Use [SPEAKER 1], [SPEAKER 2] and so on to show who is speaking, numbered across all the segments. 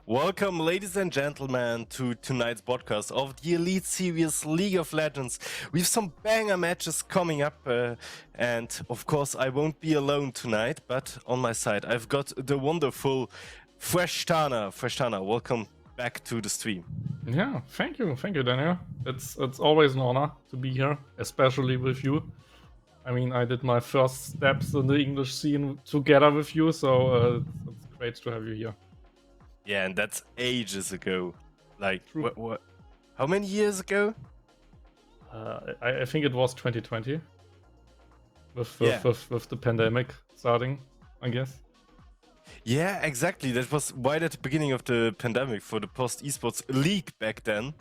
[SPEAKER 1] Welcome, ladies and gentlemen, to tonight's podcast of the Elite Series League of Legends. We have some banger matches coming up, and of course, I won't be alone tonight, but on my side, I've got the wonderful Freshtana. Freshtana, welcome back to the stream.
[SPEAKER 2] Yeah, thank you, Daniel. It's always an honor to be here, especially with you. I mean, I did my first steps in the English scene together with you, so it's great to have you here.
[SPEAKER 1] Yeah, and that's ages ago. Like,
[SPEAKER 2] True.
[SPEAKER 1] what? How many years ago?
[SPEAKER 2] I think it was 2020, with the pandemic starting, I guess.
[SPEAKER 1] Yeah, exactly. That was right at the beginning of the pandemic for the post esports league back then.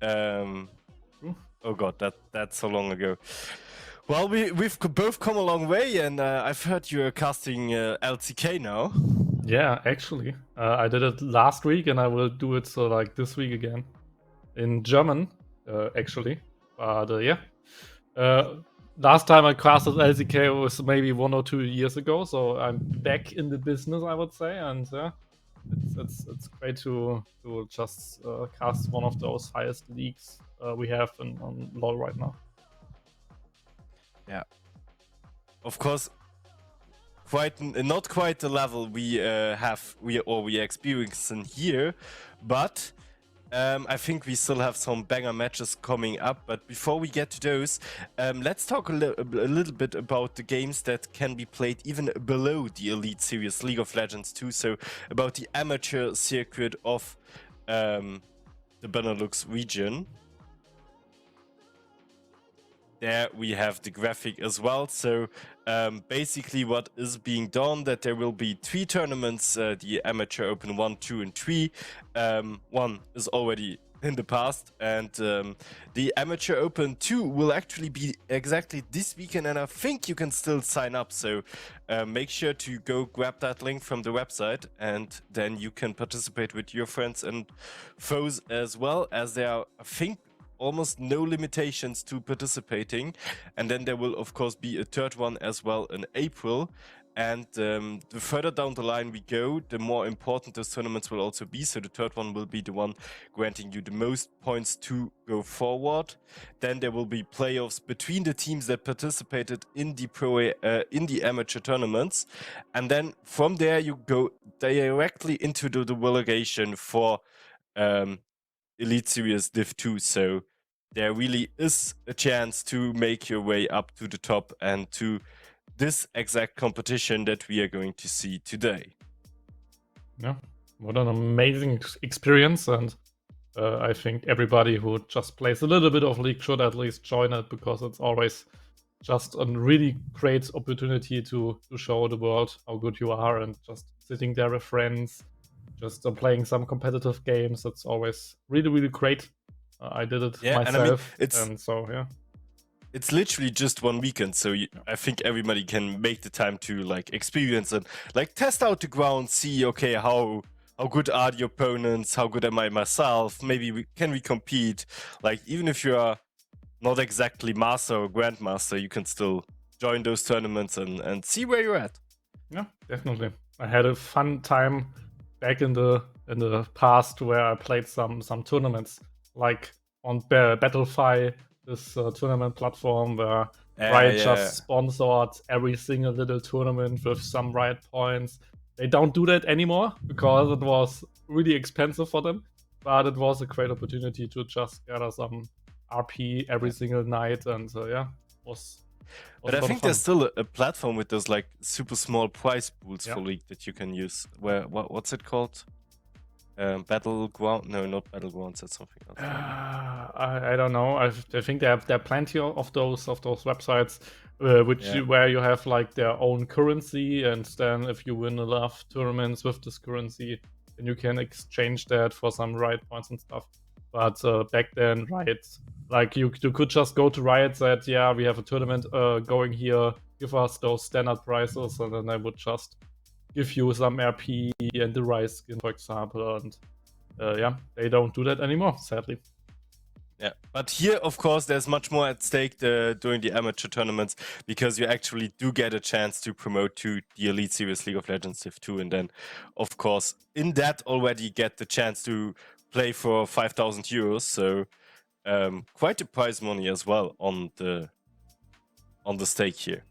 [SPEAKER 1] Oh god, that's so long ago. Well, we've both come a long way, and I've heard you're casting LCK now.
[SPEAKER 2] Yeah, actually, I did it last week, and I will do it like this week again, in German, actually. But yeah, last time I casted LCK was maybe 1 or 2 years ago, so I'm back in the business, I would say, and yeah, it's great to just cast one of those highest leagues we have on LoL right now.
[SPEAKER 1] Yeah, of course, not quite the level we are experiencing here, but I think we still have some banger matches coming up. But before we get to those, let's talk a little bit about the games that can be played even below the Elite Series League of Legends 2. So about the amateur circuit of the Benelux region. There we have the graphic as well. So basically what is being done, that there will be 3 tournaments, the Amateur Open 1, 2 and 3. 1 is already in the past, and the Amateur Open 2 will actually be exactly this weekend, and I think you can still sign up. So make sure to go grab that link from the website, and then you can participate with your friends and foes as well, as there are, I think, almost no limitations to participating. And then there will of course be a third one as well in April, and the further down the line we go, the more important those tournaments will also be. So the third one will be the one granting you the most points to go forward. Then there will be playoffs between the teams that participated in the amateur tournaments, and then from there you go directly into the relegation for Elite Series Div 2, so there really is a chance to make your way up to the top and to this exact competition that we are going to see today.
[SPEAKER 2] Yeah, what an amazing experience, and I think everybody who just plays a little bit of League should at least join it, because it's always just a really great opportunity to show the world how good you are, and just sitting there with friends, just playing some competitive games. It's always really, really great. I did it myself, and so yeah.
[SPEAKER 1] It's literally just 1 weekend, so I think everybody can make the time to like experience and like test out the ground, see okay how good are the opponents, how good am I myself, maybe can we compete. Like even if you are not exactly master or grandmaster, you can still join those tournaments and see where you're at.
[SPEAKER 2] Yeah, definitely. I had a fun time back in the past where I played some tournaments, like on Battlefy, this tournament platform where Riot just sponsored every single little tournament with some Riot points. They don't do that anymore because it was really expensive for them, but it was a great opportunity to just gather some RP every single night, and yeah, was
[SPEAKER 1] but I think there's still a platform with those like super small prize pools for League that you can use. Where what's it called? Battleground? No, not Battlegrounds. That's something else.
[SPEAKER 2] I don't know. I think there are plenty of those websites, where you have like their own currency, and then if you win enough tournaments with this currency, then you can exchange that for some Riot points and stuff. But back then, Riot, like you could just go to Riot, said, yeah, we have a tournament going here, give us those standard prices, and then they would just give you some RP and the Rise skin, for example, and yeah, they don't do that anymore, sadly.
[SPEAKER 1] Yeah, but here, of course, there's much more at stake during the amateur tournaments, because you actually do get a chance to promote to the Elite Series League of Legends Civ 2, and then, of course, in that already get the chance to play for 5,000 euros. So quite a prize money as well on the stake here.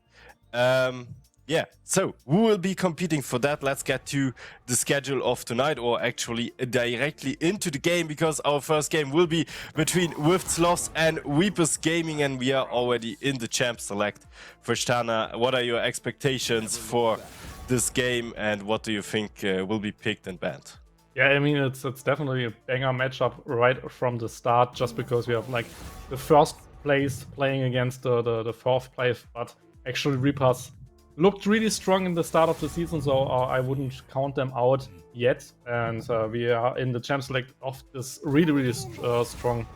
[SPEAKER 1] Yeah, so who will be competing for that? Let's get to the schedule of tonight, or actually directly into the game, because our first game will be between SLOTHS and Reapers Gaming, and we are already in the champ select. Frishtana, what are your expectations for this game, and what do you think will be picked and banned?
[SPEAKER 2] Yeah, I mean, it's definitely a banger matchup right from the start, just because we have like the first place playing against the fourth place, but actually Reapers looked really strong in the start of the season, so I wouldn't count them out yet. And we are in the champ select of this really strong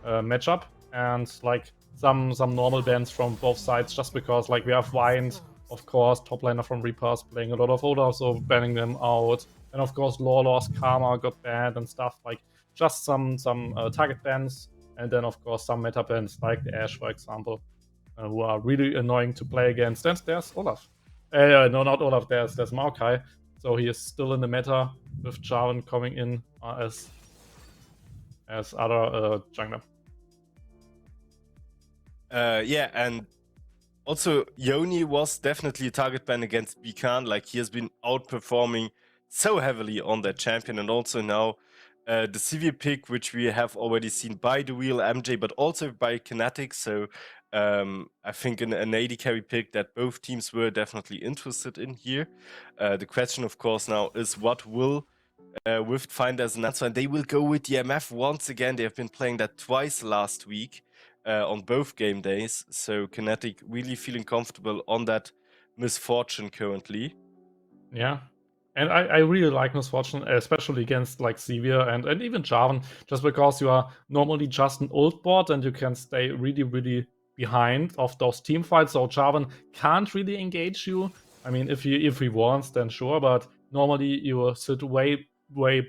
[SPEAKER 2] matchup, and like some normal bans from both sides, just because like we have Wind, of course, top laner from Reapers playing a lot of Olaf, so banning them out. And of course, Lawless, Karma got banned and stuff, like just some target bans, and then of course some meta bans like the Ashe, for example, who are really annoying to play against. And there's Olaf. No, not Olaf. There's Maokai. So he is still in the meta with Jarvan coming in as other jungler.
[SPEAKER 1] Yeah, and also Yoni was definitely a target ban against Bikan. Like, he has been outperforming so heavily on that champion, and also now the CV pick, which we have already seen by the real MJ, but also by Kinetic. So I think an AD carry pick that both teams were definitely interested in here. The question, of course, now is what will Rift find as an answer, and they will go with the MF once again. They have been playing that twice last week on both game days, so Kinetic really feeling comfortable on that Misfortune currently.
[SPEAKER 2] Yeah. And I really like Misfortune, especially against like Severe and even Jarvan, just because you are normally just an old bot and you can stay really behind of those team fights. So Jarvan can't really engage you. I mean, if he wants, then sure, but normally you sit way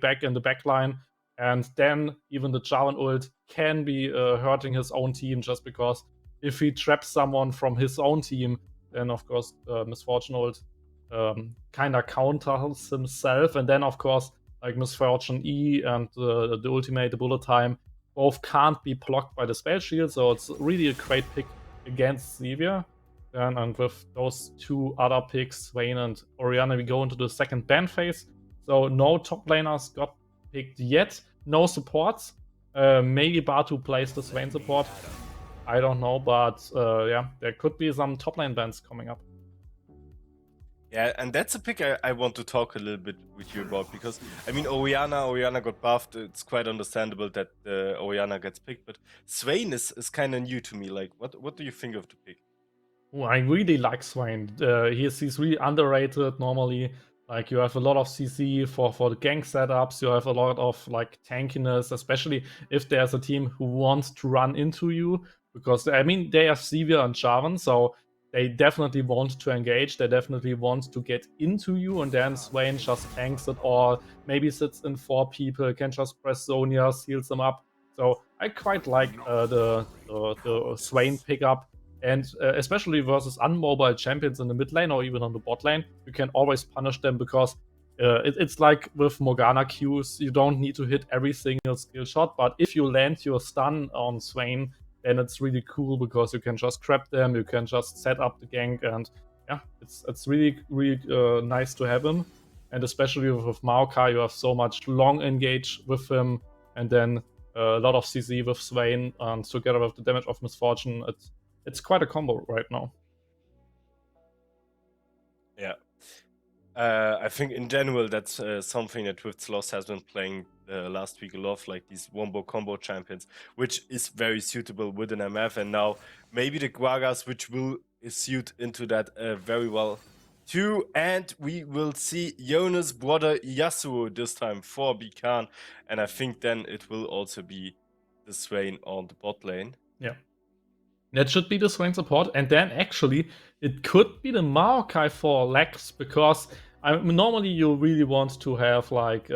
[SPEAKER 2] back in the back line, and then even the Jarvan ult can be hurting his own team, just because if he traps someone from his own team, then of course Misfortune ult kind of counters himself. And then of course like Misfortune E and the ultimate, the bullet time, both can't be blocked by the spell shield, so it's really a great pick against Xavier. And with those two other picks, Swain and Orianna, we go into the second ban phase. So no top laners got picked yet, no supports. Maybe Batu plays the Swain support, I don't know, but yeah, there could be some top lane bans coming up.
[SPEAKER 1] Yeah, and that's a pick I want to talk a little bit with you about, because, I mean, Orianna got buffed. It's quite understandable that Orianna gets picked, but Swain is kind of new to me. Like, what do you think of the pick?
[SPEAKER 2] Oh, I really like Swain. He's really underrated normally. Like, you have a lot of CC for the gank setups. You have a lot of like tankiness, especially if there's a team who wants to run into you. Because I mean, they have Sivir and Jarvan, so they definitely want to engage. They definitely want to get into you, and then Swain just tanks it all. Maybe sits in 4 people, can just press Zonia, seals them up. So I quite like the Swain pickup. And especially versus unmobile champions in the mid lane or even on the bot lane, you can always punish them, because it's like with Morgana Qs, you don't need to hit every single skill shot, but if you land your stun on Swain, then it's really cool, because you can just trap them, you can just set up the gank, and yeah, it's really nice to have him. And especially with Maokai, you have so much long engage with him, and then a lot of CC with Swain, and together with the damage of Misfortune, it's quite a combo right now.
[SPEAKER 1] Yeah. I think in general that's something that SLOTHS has been playing last week a lot, like these wombo combo champions, which is very suitable with an MF, and now maybe the Gragas, which will suit into that very well too. And we will see Yona's brother Yasuo this time for Bikan, and I think then it will also be the Swain on the bot lane.
[SPEAKER 2] Yeah. That should be the Swain support, and then actually it could be the Maokai for Lex, because normally you really want to have like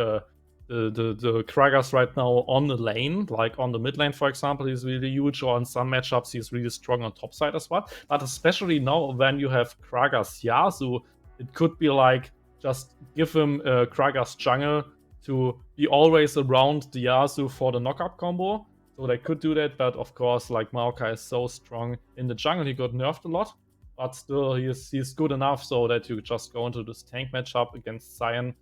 [SPEAKER 2] the Kragas right now on the lane, like on the mid lane, for example, he's really huge, or in some matchups he's really strong on top side as well. But especially now when you have Kragas Yasuo, it could be like just give him Kragas jungle to be always around the Yasuo for the knockup combo. So they could do that, but of course, like Maokai is so strong in the jungle, he got nerfed a lot. But still, he's good enough so that you just go into this tank matchup against Cyan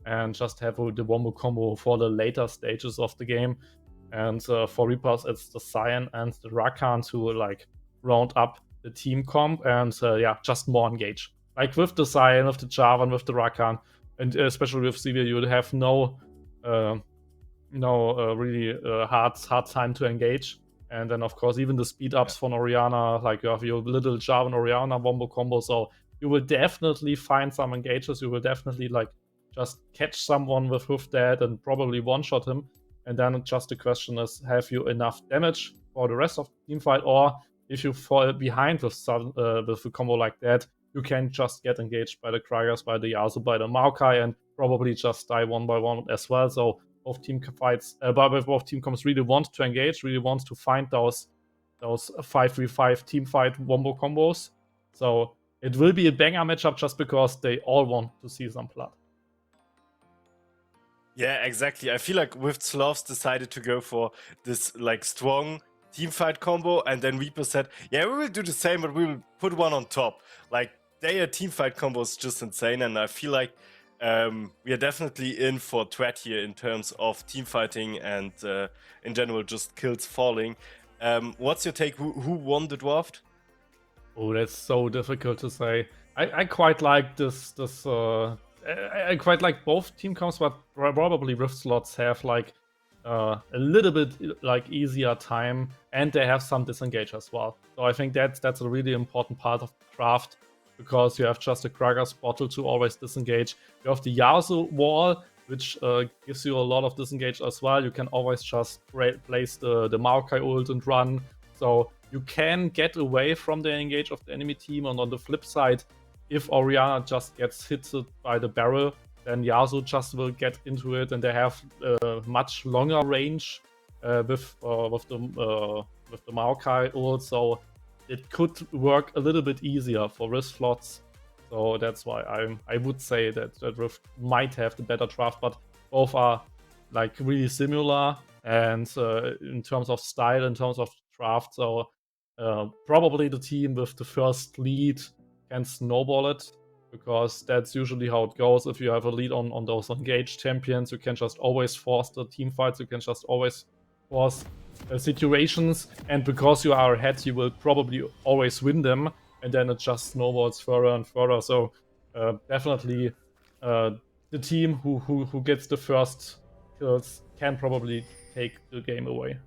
[SPEAKER 2] and just have the wombo combo for the later stages of the game. And for Reapers, it's the Cyan and the Rakan to like round up the team comp and yeah, just more engage. Like with the Cyan, with the Jarvan, with the Rakan, and especially with Sivir, you would have no really hard time to engage. And then of course even the speed ups for Orianna, like you have your little Jarvan Orianna wombo combo, so you will definitely find some engages. You will definitely like just catch someone with that and probably one-shot him. And then just the question is, have you enough damage for the rest of the team fight? Or if you fall behind with a combo like that, you can just get engaged by the Kragas, by the Yasuo, by the Maokai, and probably just die one by one as well. So both team fights, both team comps really want to engage, really want to find those 5v5 team fight wombo combos. So it will be a banger matchup just because they all want to see some blood.
[SPEAKER 1] Yeah, exactly. I feel like with SLOTHS decided to go for this like strong teamfight combo, and then Reaper said, yeah, we will do the same, but we will put one on top. Like, their teamfight combo is just insane, and I feel like we are definitely in for threat here in terms of teamfighting and in general just kills falling. What's your take? Who won the draft?
[SPEAKER 2] Oh, that's so difficult to say. I quite like this. I quite like both team comps, but probably Rift Slots have like a little bit like easier time, and they have some disengage as well. So I think that's a really important part of the draft, because you have just a Kragas bottle to always disengage. You have the Yasuo wall, which gives you a lot of disengage as well. You can always just place the Maokai ult and run. So you can get away from the engage of the enemy team, and on the flip side, if Orianna just gets hit by the barrel, then Yasuo just will get into it, and they have much longer range with the Maokai ult, so it could work a little bit easier for Rift Slots. So that's why I would say that Rift might have the better draft, but both are like really similar, and in terms of style, in terms of draft, so probably the team with the first lead can snowball it, because that's usually how it goes. If you have a lead on those engaged champions, you can just always force the team fights, you can just always force situations, and because you are ahead, you will probably always win them, and then it just snowballs further and further. So definitely the team who gets the first kills can probably take the game away.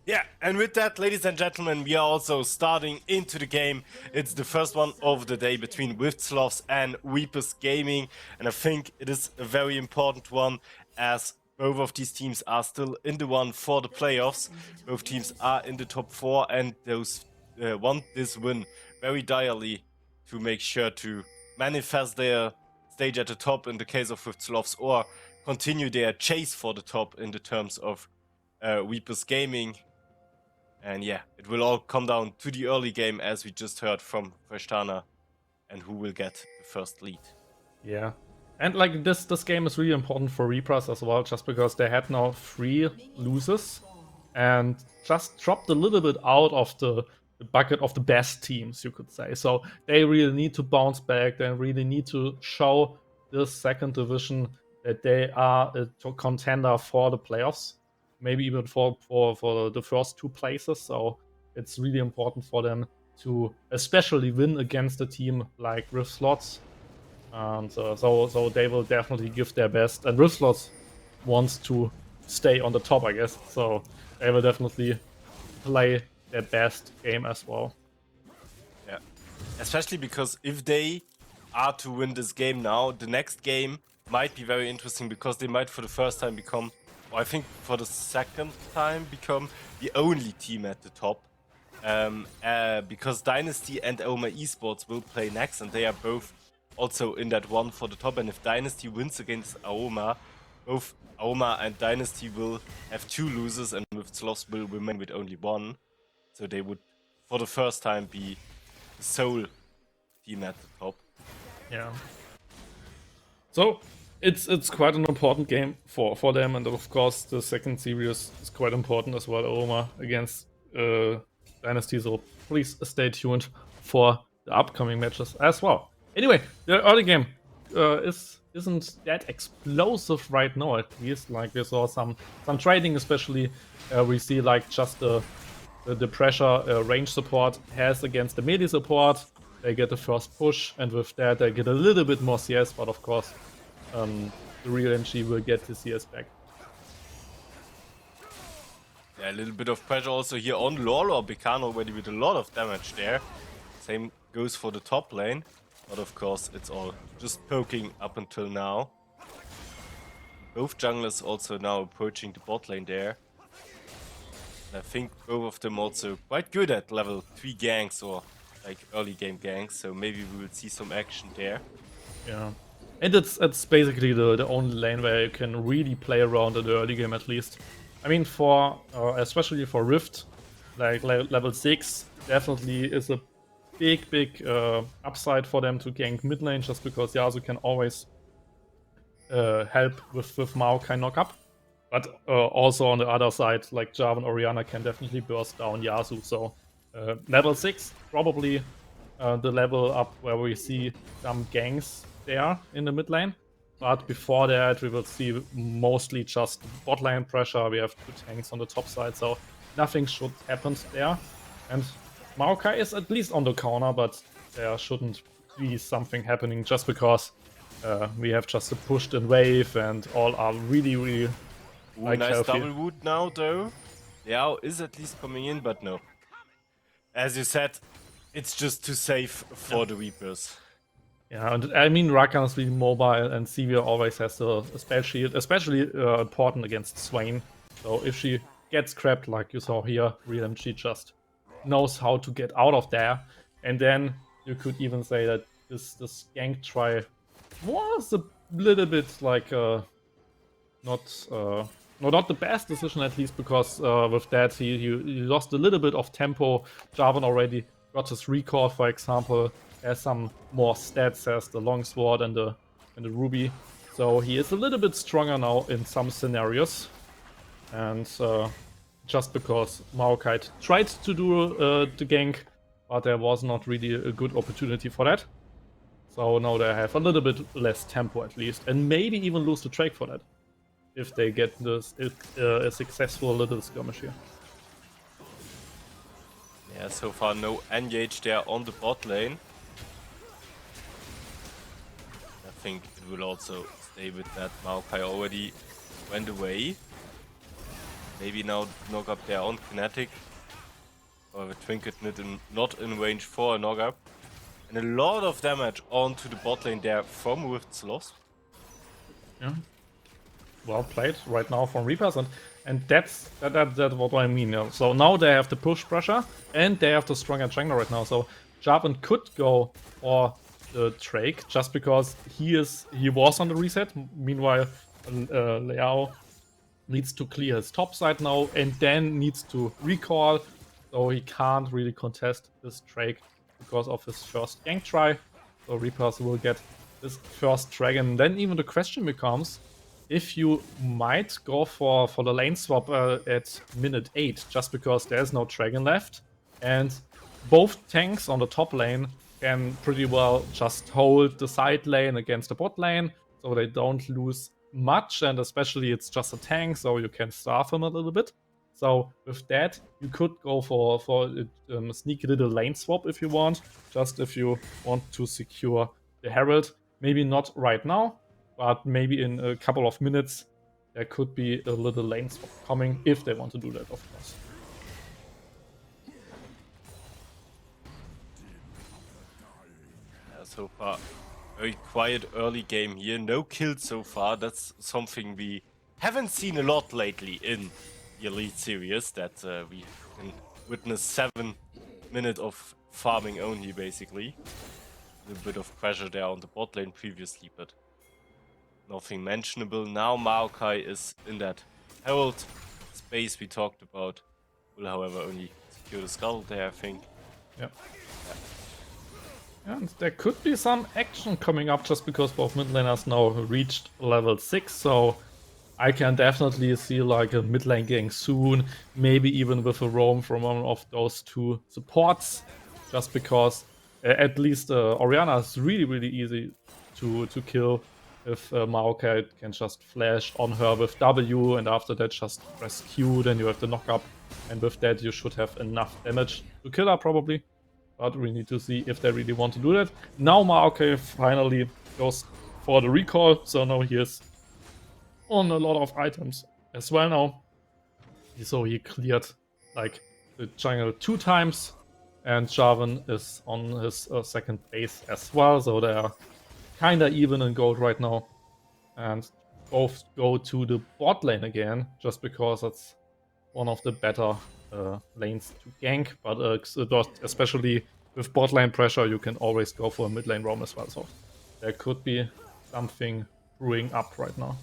[SPEAKER 1] Yeah, and with that, ladies and gentlemen, we are also starting into the game. It's the first one of the day between SLOTHS and Reapers Gaming, and I think it is a very important one, as both of these teams are still in the one for the playoffs. Both teams are in the top 4, and those want this win very direly to make sure to manifest their stage at the top in the case of SLOTHS, or continue their chase for the top in the terms of Reapers Gaming. And yeah, it will all come down to the early game, as we just heard from Vestana, and who will get the first lead.
[SPEAKER 2] Yeah. And like this game is really important for Reapers as well, just because they had now 3 losses and just dropped a little bit out of the bucket of the best teams, you could say. So they really need to bounce back. They really need to show this second division that they are a contender for the playoffs, maybe even for the first 2 places. So it's really important for them to especially win against a team like Rift Slots. And so they will definitely give their best. And Rift Slots wants to stay on the top, I guess. So they will definitely play their best game as well.
[SPEAKER 1] Yeah, especially because if they are to win this game now, the next game might be very interesting, because they might for the first time become, or I think for the second time, become the only team at the top. Because Dynasty and Oma Esports will play next, and they are both also in that one for the top. And if Dynasty wins against Aoma, both Aoma and Dynasty will have 2 losers, and with Sloths will remain with only 1. So they would, for the first time, be the sole team at the top.
[SPEAKER 2] Yeah. So it's quite an important game for them, and of course the second series is quite important as well. Aoma against Dynasty. So please stay tuned for the upcoming matches as well. Anyway, the early game isn't that explosive right now. At least, like we saw some trading, especially we see like just the pressure range support has against the melee support. They get the first push, and with that they get a little bit more CS, but of course the real MG will get the CS back.
[SPEAKER 1] Yeah, a little bit of pressure also here on Lolo. Bekan already with a lot of damage there. Same goes for the top lane, but of course it's all just poking up until now. Both junglers also now approaching the bot lane there. And I think both of them also quite good at level 3 ganks or like early game ganks, so maybe we will see some action there.
[SPEAKER 2] Yeah, and it's basically the only lane where you can really play around in the early game at least. I mean, for especially for Rift, like level 6 definitely is a big upside for them to gank mid lane, just because Yasuo can always help with Maokai knockup. But also on the other side, like Jarvan and Orianna can definitely burst down Yasuo. So level 6, probably the level up where we see some ganks there in the mid lane. But before that, we will see mostly just bot lane pressure. We have 2 tanks on the top side, so nothing should happen there. And Maokai is at least on the corner, but there shouldn't be something happening just because we have just a pushed in wave and all are really like
[SPEAKER 1] nice
[SPEAKER 2] healthy.
[SPEAKER 1] double wood now though. Liao is at least coming in, but no. As you said, it's just too safe for the Reapers.
[SPEAKER 2] Yeah, and I mean Rakan is really mobile, and Sivir always has a spell shield, especially important against Swain. So if she gets crapped like you saw here, Real MG just knows how to get out of there. And then you could even say that this gank try was a little bit like not the best decision, at least because with that he lost a little bit of tempo. Jarvan already got his recall, for example, has some more stats as the longsword and the ruby, so he is a little bit stronger now in some scenarios. And just because Maokai tried to do the gank, but there was not really a good opportunity for that. So now they have a little bit less tempo at least, and maybe even lose the Drake for that, if they get this a successful little skirmish here.
[SPEAKER 1] Yeah, so far no engage there on the bot lane. I think it will also stay with that. Maokai already went away. Maybe now knock up their own kinetic. Or the Trinket not in range for a knock up. And a lot of damage onto the bot lane there from Rift's loss.
[SPEAKER 2] Yeah. Well played right now from Reapers, and that's what I mean. Yeah. So now they have the push pressure and they have the stronger jungler right now. So Jarvan could go for the Drake just because he was on the reset. Meanwhile, Liao needs to clear his top side now and then needs to recall. So he can't really contest this Drake because of his first gank try. So Reapers will get this first dragon. Then even the question becomes if you might go for the lane swap at minute 8, just because there's no dragon left, and both tanks on the top lane can pretty well just hold the side lane against the bot lane, so they don't lose much, and especially it's just a tank, so you can starve him a little bit. So with that, you could go for a sneaky little lane swap if you want, just if you want to secure the Herald. Maybe not right now, but maybe in a couple of minutes there could be a little lane swap coming if they want to do that, of course.
[SPEAKER 1] Yeah, so far, very quiet early game here. No kills so far. That's something we haven't seen a lot lately in the Elite Series, that we can witness 7 minutes of farming only, basically. a bit of pressure there on the bot lane previously, but nothing mentionable. Now Maokai is in that herald space we talked about. Will, however, only secure the skull there, I think.
[SPEAKER 2] Yeah. And there could be some action coming up just because both mid laners now reached level 6, so I can definitely see like a mid lane gang soon, maybe even with a roam from one of those two supports, just because at least Orianna is really easy to kill if Maokai can just flash on her with W, and after that just press Q, then you have the knock up, and with that you should have enough damage to kill her probably. But we need to see if they really want to do that. Now Maokai finally goes for the recall, so now he is on a lot of items as well now. So he cleared like the jungle 2 times, and Jarvan is on his second base as well, so they are kinda even in gold right now. And both go to the bot lane again, just because it's one of the better lanes to gank, but especially with bot lane pressure, you can always go for a mid lane roam as well, so there could be something brewing up right now.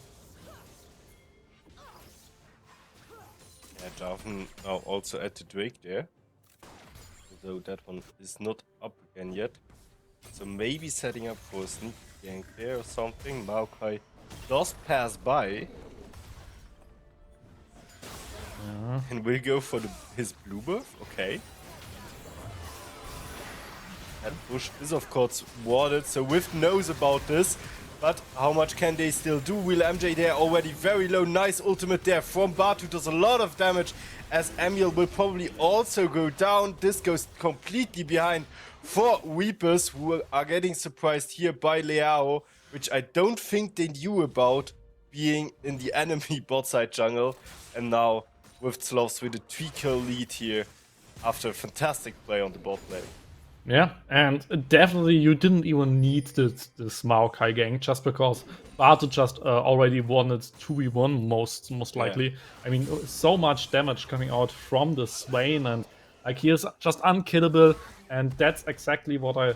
[SPEAKER 1] Yeah, Jarvan now also at the Drake there. Although that one is not up again yet. So maybe setting up for a sneak gank there or something. Maokai does pass by.
[SPEAKER 2] Yeah.
[SPEAKER 1] And will go for his blue buff. Okay. That bush is of course warded, so Wift knows about this. But how much can they still do? Will MJ there already very low. Nice ultimate there from Batu. Does a lot of damage as Emil will probably also go down. This goes completely behind for Reapers, who are getting surprised here by Leao, which I don't think they knew about being in the enemy bot side jungle. And now with SLOTHS with a 3-kill lead here after a fantastic play on the bot lane.
[SPEAKER 2] Yeah, and definitely you didn't even need this Maokai gang, just because Batu just already won it 2v1 most likely.
[SPEAKER 1] Yeah.
[SPEAKER 2] I mean, so much damage coming out from the Swain, and like he is just unkillable, and that's exactly what I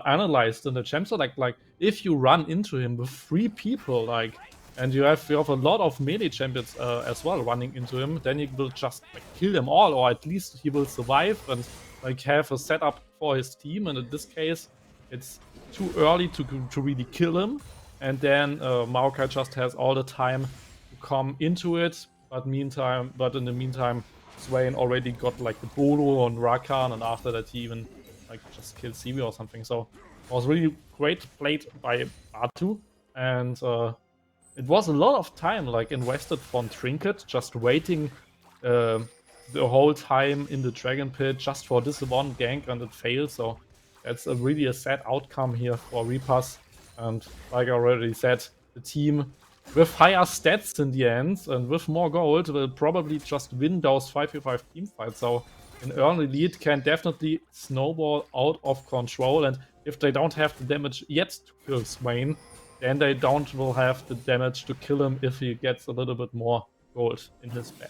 [SPEAKER 2] analyzed in the champ. So like if you run into him with 3 people, like, and you have a lot of melee champions as well running into him, then you will just like, kill them all, or at least he will survive and like have a setup for his team. And in this case, it's too early to really kill him. And then Maokai just has all the time to come into it. But in the meantime, Swain already got like the Bolo on Rakan, and after that he even like just killed Sivi or something. So it was really great played by Batu, and it was a lot of time like invested from Trinket, just waiting the whole time in the Dragon Pit just for this one gank, and it failed. So that's really a sad outcome here for Reapers. And like I already said, the team with higher stats in the end and with more gold will probably just win those 5v5 team fights. So an early lead can definitely snowball out of control, and if they don't have the damage yet to kill Swain, then they will have the damage to kill him if he gets a little bit more gold in his bag.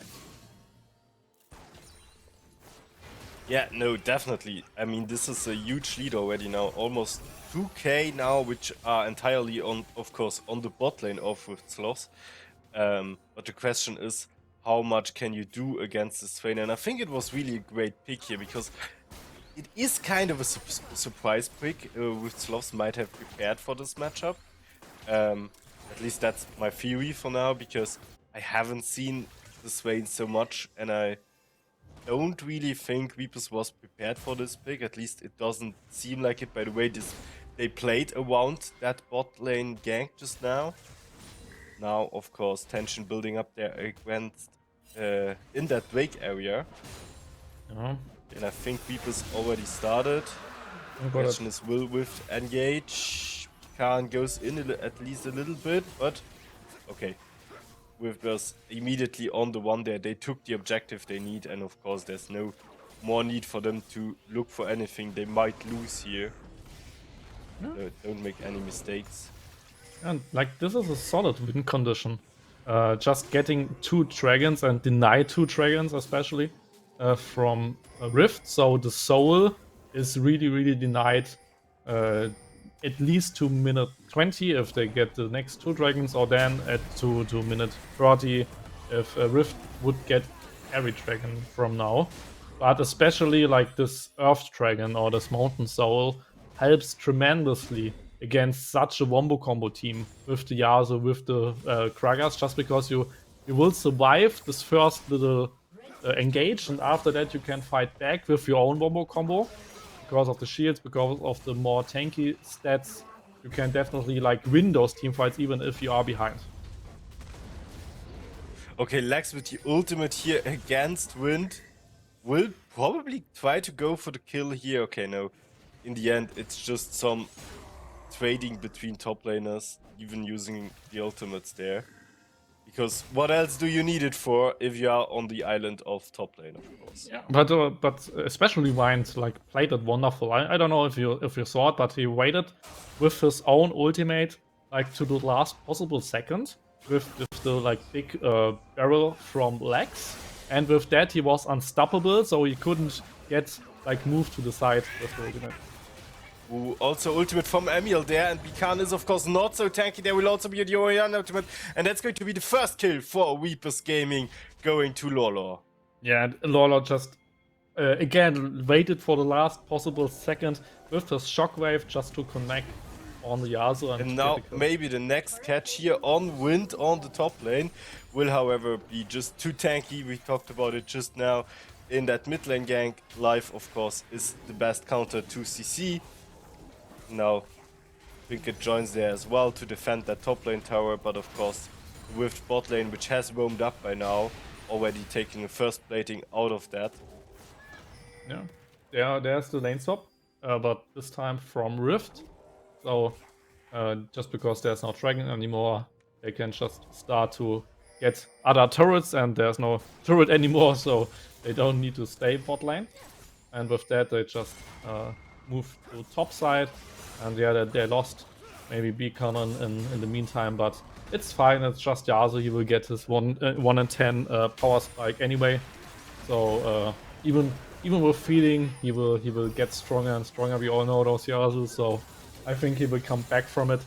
[SPEAKER 1] Yeah, no, definitely. I mean, this is a huge lead already now. Almost 2k now, which are entirely on, of course, on the bot lane of with SLOTHS. But the question is, how much can you do against this Swain? And I think it was really a great pick here, because it is kind of a surprise pick. With SLOTHS might have prepared for this matchup. At least that's my theory for now, because I haven't seen the Swain so much, and I don't really think Reapers was prepared for this pick. At least it doesn't seem like it by the way they played around that bot lane gank just now. Now, of course, tension building up there against in that Drake area. And I think Reapers already started. The question is, will Wift engage? Khan goes in at least a little bit, but okay. With was immediately on the one there. They took the objective they need, and of course there's no more need for them to look for anything they might lose here. So don't make any mistakes.
[SPEAKER 2] And like this is a solid win condition. Just getting 2 dragons and deny 2 dragons especially from Rift, so the soul is really denied at least to minute 20 if they get the next 2 dragons, or then to minute 30 if Rift would get every dragon from now. But especially like this Earth Dragon or this Mountain Soul helps tremendously against such a wombo combo team with the Yasuo, with the Kragas, just because you will survive this first little engage, and after that you can fight back with your own wombo combo. Because of the shields, because of the more tanky stats, you can definitely like win those team fights even if you are behind.
[SPEAKER 1] Okay, Lex with the ultimate here against Wind will probably try to go for the kill here. Okay, no. In the end, it's just some trading between top laners, even using the ultimates there. Because what else do you need it for if you are on the island of top lane, of course?
[SPEAKER 2] Yeah, but especially Wind like played it wonderful. I don't know if you saw it, but he waited with his own ultimate like to the last possible second with the like big barrel from Lex, and with that he was unstoppable, so he couldn't get like moved to the side with the ultimate.
[SPEAKER 1] Ooh, also ultimate from Emil there, and Bikan is of course not so tanky. There will also be the Orion ultimate, and that's going to be the first kill for Weepers Gaming going to Lolo.
[SPEAKER 2] Yeah, and Lolo just again waited for the last possible second with his shockwave just to connect on the Yasuo.
[SPEAKER 1] And now maybe the next catch here on Wind on the top lane will however be just too tanky. We talked about it just now in that mid lane gank. Life of course is the best counter to CC. Now Trinket joins there as well to defend that top lane tower, but of course with bot lane, which has roamed up by now, already taking the first plating out of that.
[SPEAKER 2] Yeah, there's the lane swap, but this time from Rift. So just because there's no dragon anymore, they can just start to get other turrets, and there's no turret anymore, so they don't need to stay bot lane. And with that, they just move to top side. And yeah, they lost maybe B-Cannon in the meantime, but it's fine. It's just Yasuo. He will get his 1 in 10 power spike anyway. So even with feeding, he will get stronger and stronger. We all know those Yasuo, so I think he will come back from it.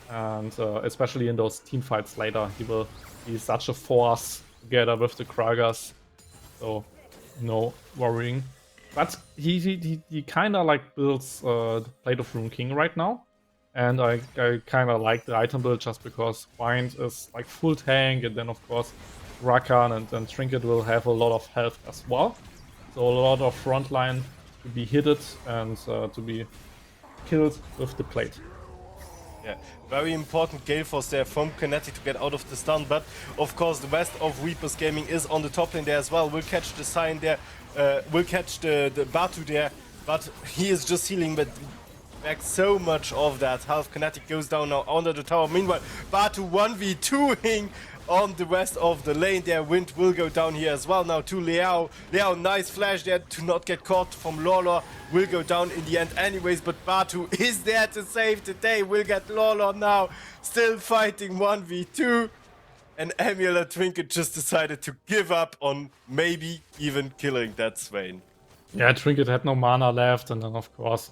[SPEAKER 2] And especially in those team fights later, he will be such a force together with the Kragas. So no worrying. But he kind of like builds the Blade of Rune King right now, and I kind of like the item build just because Wind is like full tank, and then of course Rakan and Trinket will have a lot of health as well, so a lot of frontline to be hitted and to be killed with the plate.
[SPEAKER 1] Yeah, very important Gale Force there from Kinetic to get out of the stun, but of course the rest of Weepers Gaming is on the top lane there as well. We'll catch the Sign there, we'll catch the Batu there, but he is just healing back so much of that health. Kinetic goes down now under the tower. Meanwhile, Batu 1v2ing on the rest of the lane there. Wind will go down here as well now to Liao. Liao, nice flash there to not get caught from Lolo. Will go down in the end anyways, but Batu is there to save the day. Will get Lolo now. Still fighting 1v2. And Emil and Trinket just decided to give up on maybe even killing that Swain.
[SPEAKER 2] Yeah, Trinket had no mana left, and then of course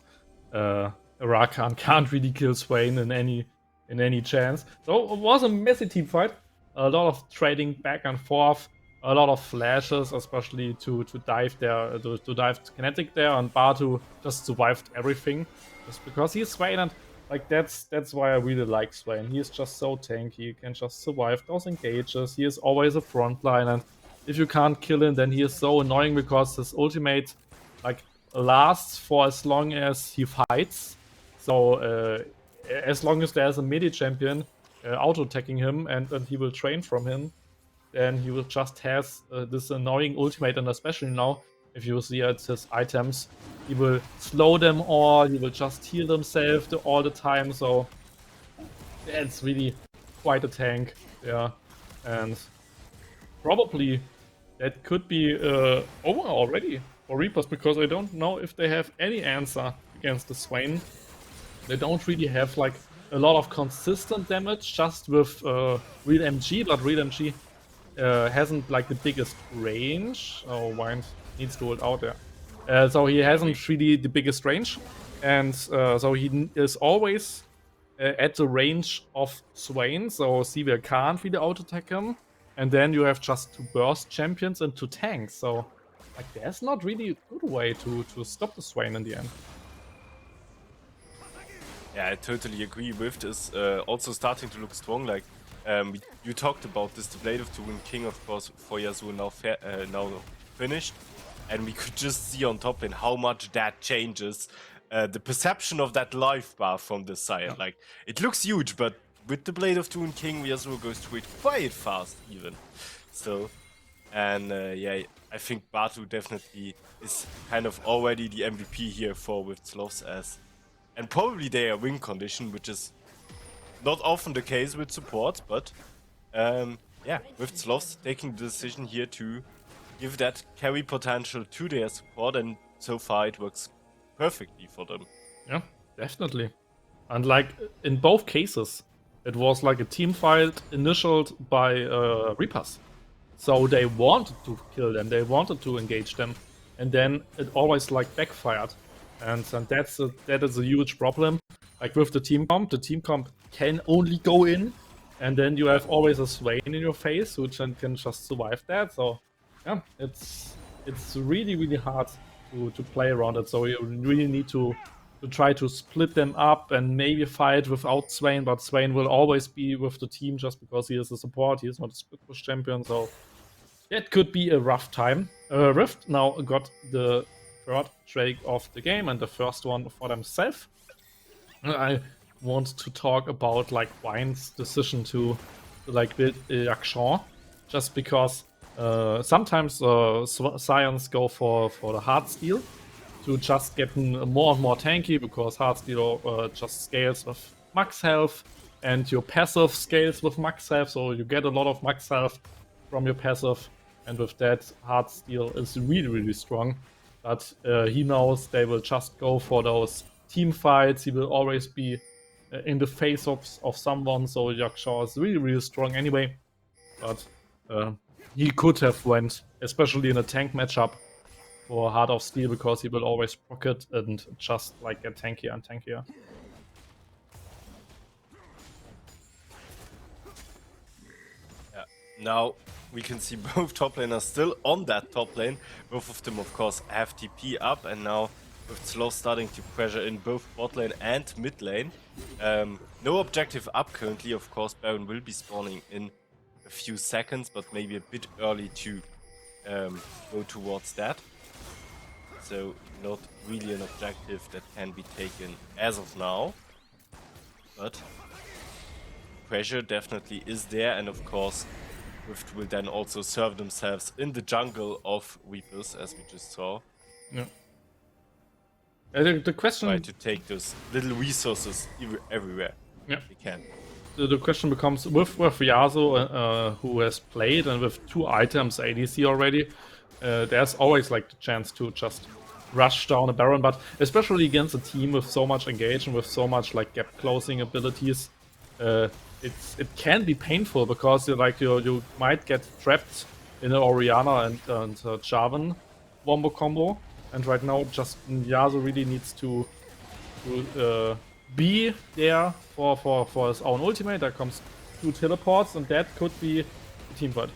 [SPEAKER 2] Rakan can't really kill Swain in any chance. So it was a messy team fight. A lot of trading back and forth, a lot of flashes, especially to dive there, to dive Kinetic there, and Batu just survived everything, just because he's Swain, and like that's why I really like Swain. He is just so tanky, he can just survive those engages. He is always a frontline, and if you can't kill him, then he is so annoying because his ultimate like lasts for as long as he fights. So as long as there's a midi champion auto-attacking him and he will train from him, then he will just have this annoying ultimate, and especially now, if you see at his items, he will slow them all, he will just heal himself all the time, so that's really quite a tank, yeah. And probably that could be over already for Reapers, because I don't know if they have any answer against the Swain. They don't really have like a lot of consistent damage just with Real MG, but Real MG hasn't like the biggest range. Oh, Wind needs to hold out there. So he hasn't really the biggest range, and so he is always at the range of Swain, so Sivir can't really auto-attack him. And then you have just to burst champions into tanks, so like there's not really a good way to stop the Swain in the end.
[SPEAKER 1] Yeah, I totally agree. Rift is also starting to look strong. Like you talked about this, the Blade of Turin King, of course, for Yasuo now finished, and we could just see on top lane how much that changes the perception of that life bar from the side.
[SPEAKER 2] Yeah.
[SPEAKER 1] Like it looks huge, but with the Blade of Turin King, Yasuo goes through it quite fast, even. So, and yeah, I think Batu definitely is kind of already the MVP here for with SLOTHS as. And probably they are win condition, which is not often the case with support, but yeah, with SLOTHS taking the decision here to give that carry potential to their support, and so far it works perfectly for them.
[SPEAKER 2] Yeah, definitely. And like in both cases, it was like a team fight initialed by Reapers. So they wanted to kill them, they wanted to engage them, and then it always like backfired. And that is a huge problem. Like with the team comp can only go in, and then you have always a Swain in your face who can just survive that. So yeah, it's really hard to play around it. So you really need to try to split them up and maybe fight without Swain, but Swain will always be with the team just because he is a support. He is not a split push champion, so that could be a rough time. Rift now got the third Drake of the game and the first one for themselves. I want to talk about like Wine's decision to like build Yakshan, just because sometimes Scions go for the hard steel to just get more and more tanky, because hard steel just scales with max health and your passive scales with max health, so you get a lot of max health from your passive, and with that hard steel is really strong. But he knows they will just go for those team fights. He will always be in the face of someone, so Yakshan is really strong anyway. But he could have went, especially in a tank matchup, for Heart of Steel, because he will always pocket and just like get tankier and tankier.
[SPEAKER 1] Yeah. Now we can see both top laners still on that top lane. Both of them, of course, have TP up, and now with SLOTHS starting to pressure in both bot lane and mid lane. No objective up currently, of course. Baron will be spawning in a few seconds, but maybe a bit early to go towards that. So not really an objective that can be taken as of now, but pressure definitely is there, and of course Rift will then also serve themselves in the jungle of Reapers, as we just saw.
[SPEAKER 2] Yeah. The question,
[SPEAKER 1] Try to take those little resources everywhere they can.
[SPEAKER 2] The question becomes with Yasuo, who has played, and with 2 items ADC already, there's always like the chance to just rush down a Baron, but especially against a team with so much engagement, with so much like gap closing abilities, it can be painful, because you might get trapped in an Orianna and Jarvan wombo combo, and right now just Yasuo really needs to be there for his own ultimate. There comes 2 teleports, and that could be a team fight.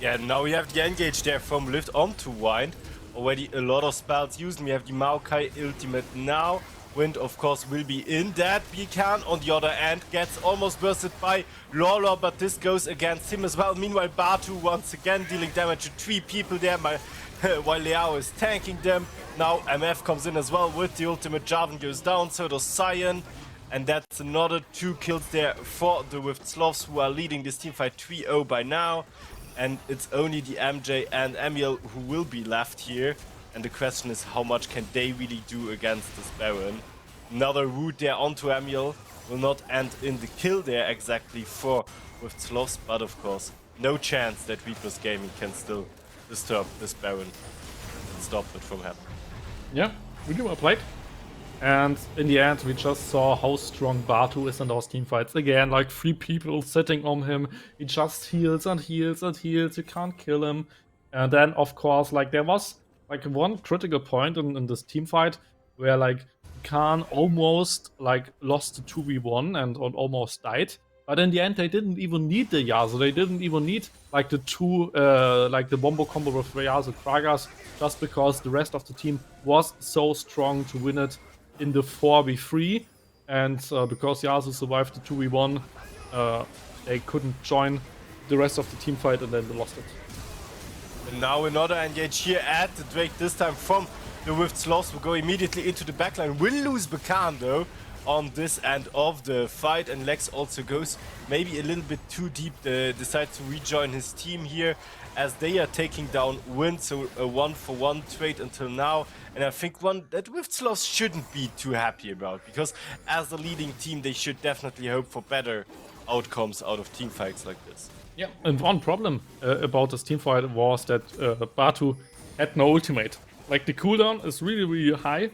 [SPEAKER 1] Yeah, now we have the engage there from Lift onto Wind. Already a lot of spells used. We have the Maokai ultimate now. Wind, of course, will be in that. Beacon, on the other hand, gets almost bursted by Lawlor, but this goes against him as well. Meanwhile, Batu once again dealing damage to 3 people there, while Liao is tanking them. Now MF comes in as well with the ultimate. Jarvan goes down, so does Sion. And that's another 2 kills there for the Rift SLOTHS, who are leading this teamfight 3-0 by now. And it's only the MJ and Emil who will be left here. And the question is, how much can they really do against this Baron? Another root there onto Emil will not end in the kill there exactly for Rift SLOTHS, but of course, no chance that Reapers Gaming can still disturb this Baron and stop it from happening.
[SPEAKER 2] Yeah, really well played. And in the end, we just saw how strong Batu is in those teamfights. Again, like 3 people sitting on him. He just heals and heals and heals. You can't kill him. And then, of course, like there was like one critical point in this teamfight where like Khan almost like lost the 2v1 and almost died. But in the end, they didn't even need the Yasuo. They didn't even need like the the Wombo combo with Yasuo Kragas, just because the rest of the team was so strong to win it in the 4v3. And because Yasuo survived the 2v1, they couldn't join the rest of the team fight, and then they lost it.
[SPEAKER 1] And now another engage here at the Drake, this time from the Rift Sloths. Will go immediately into the backline. Will lose Bakan though on this end of the fight, and Lex also goes maybe a little bit too deep, decides to rejoin his team here as they are taking down Wind, so a 1-for-1 trade until now, and I think one that Rift Sloths shouldn't be too happy about, because as the leading team they should definitely hope for better outcomes out of team fights like this.
[SPEAKER 2] Yeah, and one problem about this team fight was that Batu had no ultimate. Like the cooldown is really, really high.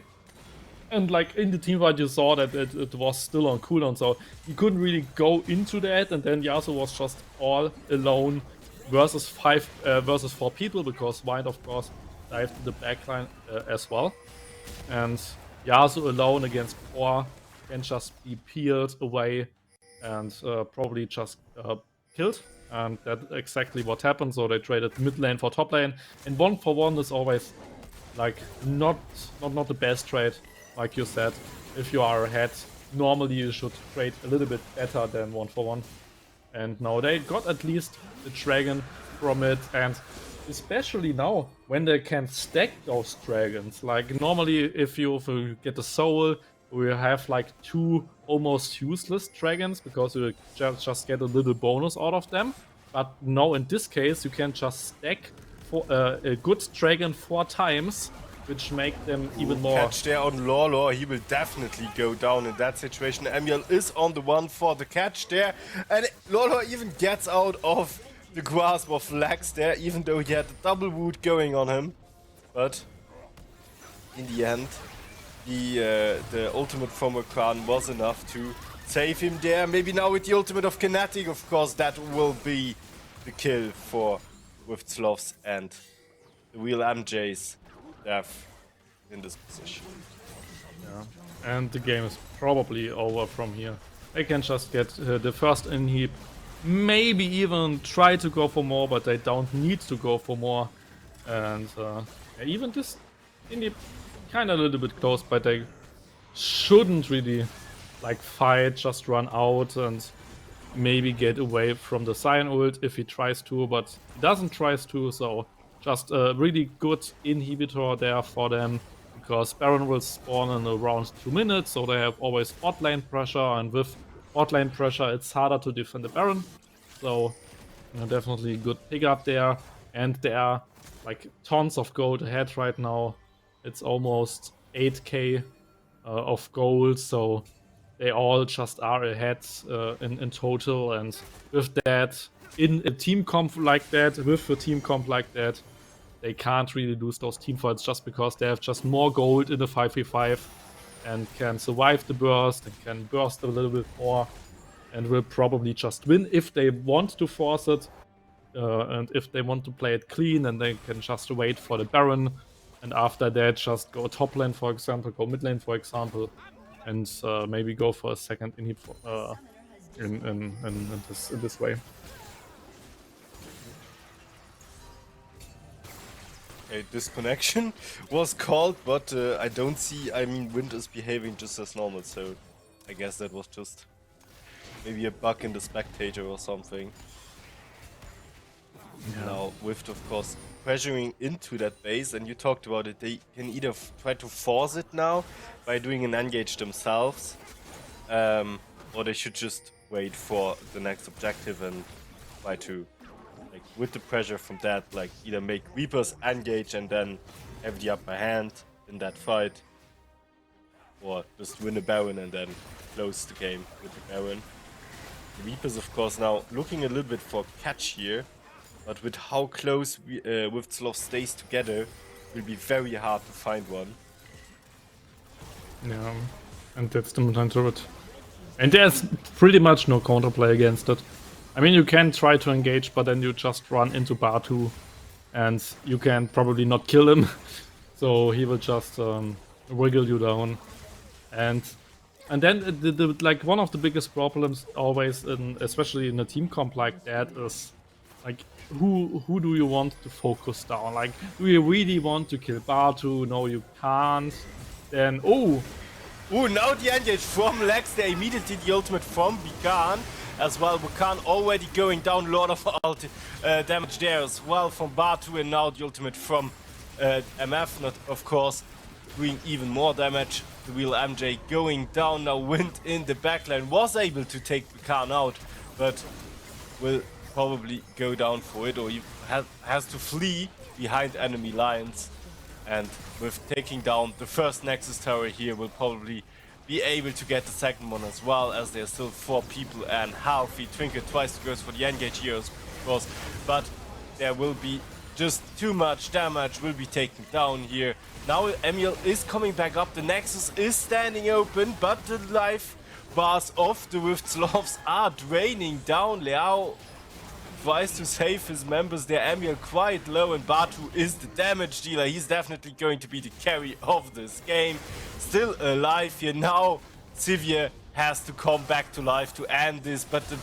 [SPEAKER 2] And like in the team fight, you saw that it was still on cooldown, so you couldn't really go into that. And then Yasuo was just all alone versus 4 people, because White, of course, dived to the backline as well. And Yasuo alone against 4 can just be peeled away and probably just killed. And that's exactly what happened. So they traded mid lane for top lane, and 1-for-1 is always like not the best trade. Like you said, if you are ahead, normally you should trade a little bit better than 1-for-1. And now they got at least the dragon from it, and especially now when they can stack those dragons. Like normally if you get a soul, we have like 2 almost useless dragons because you just get a little bonus out of them. But now in this case you can just stack for, a good dragon 4 times, which make them even more.
[SPEAKER 1] Catch there on Lolo, he will definitely go down in that situation. Emiel is on the one for the catch there, and Lolo even gets out of the grasp of Lex there, even though he had the double wound going on him. But in the end, the ultimate from Khan was enough to save him there. Maybe now with the ultimate of Kinetic, of course, that will be the kill for Rift Sloths and the real MJ's death in this position.
[SPEAKER 2] Yeah. And the game is probably over from here. They can just get the first inhib, maybe even try to go for more, but they don't need to go for more. And even this inhib kind of a little bit close, but they shouldn't really like fight, just run out and maybe get away from the Sion ult if he tries to, but he doesn't try to, so just a really good inhibitor there for them, because Baron will spawn in around 2 minutes, so they have always bot lane pressure, and with bot lane pressure it's harder to defend the Baron. So definitely good pickup there, and there are like tons of gold ahead right now. It's almost 8k of gold, so they all just are ahead in total. And with that, in a team comp like that, they can't really lose those team fights, just because they have just more gold in the 5v5 and can survive the burst and can burst a little bit more, and will probably just win if they want to force it. And if they want to play it clean, and they can just wait for the Baron, and after that just go top lane, for example, go mid lane, for example, and maybe go for a second inhib in this way.
[SPEAKER 1] Okay, disconnection was called, but I don't see. I mean, Wind is behaving just as normal, so I guess that was just maybe a bug in the spectator or something. Yeah. Now, Rift, of course, pressuring into that base, and you talked about it. They can either try to force it now by doing an engage themselves, or they should just wait for the next objective and try to, like, with the pressure from that, like, either make Reapers engage and then have the upper hand in that fight, or just win a Baron and then close the game with the Baron. The Reapers, of course, now looking a little bit for catch here. But with how close Rift Sloths stays together, it will be very hard to find one.
[SPEAKER 2] Yeah, and that's the Mountain Turret. And there's pretty much no counterplay against it. I mean, you can try to engage, but then you just run into Batu, and you can probably not kill him. So he will just wiggle you down. And then like one of the biggest problems always, especially in a team comp like that, is like who do you want to focus down? Like, do you really want to kill Batu? No, you can't. Then
[SPEAKER 1] Ooh, now the engage from Lex, there immediately the ultimate from Bikan as well. Bikan already going down, a lot of damage there as well from Batu, and now the ultimate from MF, not of course doing even more damage. The real MJ going down now, Wind in the backline was able to take Bikan out, but will probably go down for it, or has to flee behind enemy lines. And with taking down the first Nexus tower here, will probably be able to get the second one as well, as there's still 4 people and healthy. Trinket twice goes for the engage here, of course, but there will be just too much damage will be taken down here. Now Emil is coming back up, the Nexus is standing open, but the life bars of the Rift Sloths are draining down. Liao tries to save his members there. Emil quite low, and Batu is the damage dealer. He's definitely going to be the carry of this game. Still alive here now. Sivir has to come back to life to end this, but the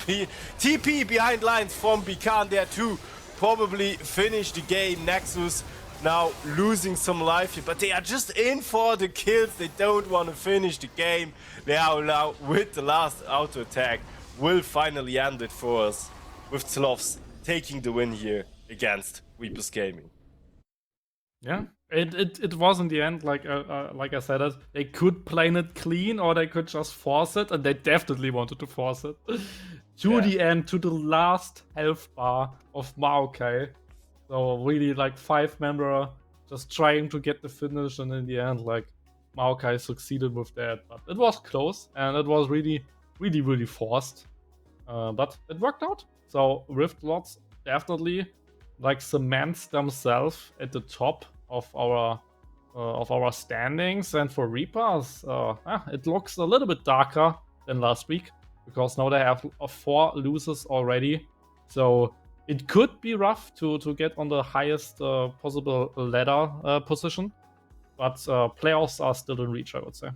[SPEAKER 1] TP behind lines from Bikan there to probably finish the game. Nexus now losing some life here, but they are just in for the kills. They don't want to finish the game. They are now with the last auto attack will finally end it for us, with Sloths taking the win here against Weepers Gaming.
[SPEAKER 2] yeah, it was in the end, like I said, it they could play it clean or they could just force it, and they definitely wanted to force it to the end, to the last health bar of Maokai. So really, like 5-member just trying to get the finish, and in the end, like Maokai succeeded with that. But it was close, and it was really forced. But it worked out. So Rift Lords definitely like cements themselves at the top of our standings, and for Reapers, it looks a little bit darker than last week, because now they have 4 losers already. So it could be rough to get on the highest possible ladder position, but playoffs are still in reach, I would say.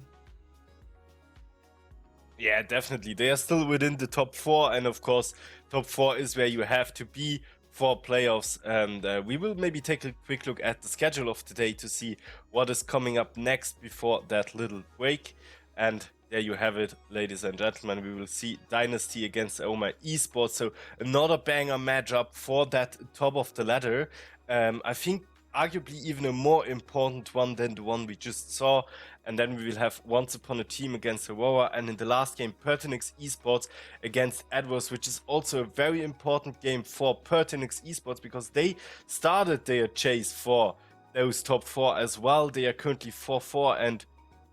[SPEAKER 1] Yeah, definitely. They are still within the top 4, and of course, top 4 is where you have to be for playoffs. And we will maybe take a quick look at the schedule of today to see what is coming up next before that little break. And there you have it, ladies and gentlemen. We will see Dynasty against Oma Esports. So another banger matchup for that top of the ladder. I think arguably even a more important one than the one we just saw. And then we will have Once Upon a Team against Aurora, and in the last game Pertinix Esports against Adverse, which is also a very important game for Pertinix Esports, because they started their chase for those top 4 as well. They are currently 4-4,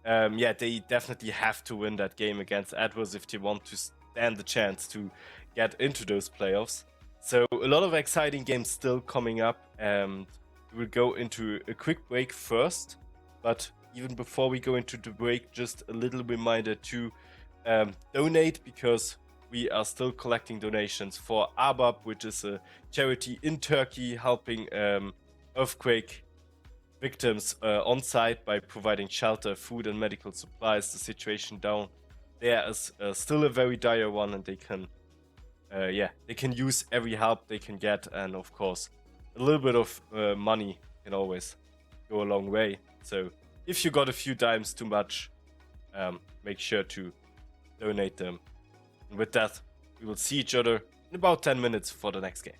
[SPEAKER 1] and yeah, they definitely have to win that game against Adverse if they want to stand the chance to get into those playoffs. So a lot of exciting games still coming up, and we will go into a quick break first. But even before we go into the break, just a little reminder to donate, because we are still collecting donations for ABAP, which is a charity in Turkey helping earthquake victims on site by providing shelter, food and medical supplies. The situation down there is still a very dire one, and they can they can use every help they can get, and of course a little bit of money can always go a long way. So if you got a few dimes too much, make sure to donate them. And with that, we will see each other in about 10 minutes for the next game.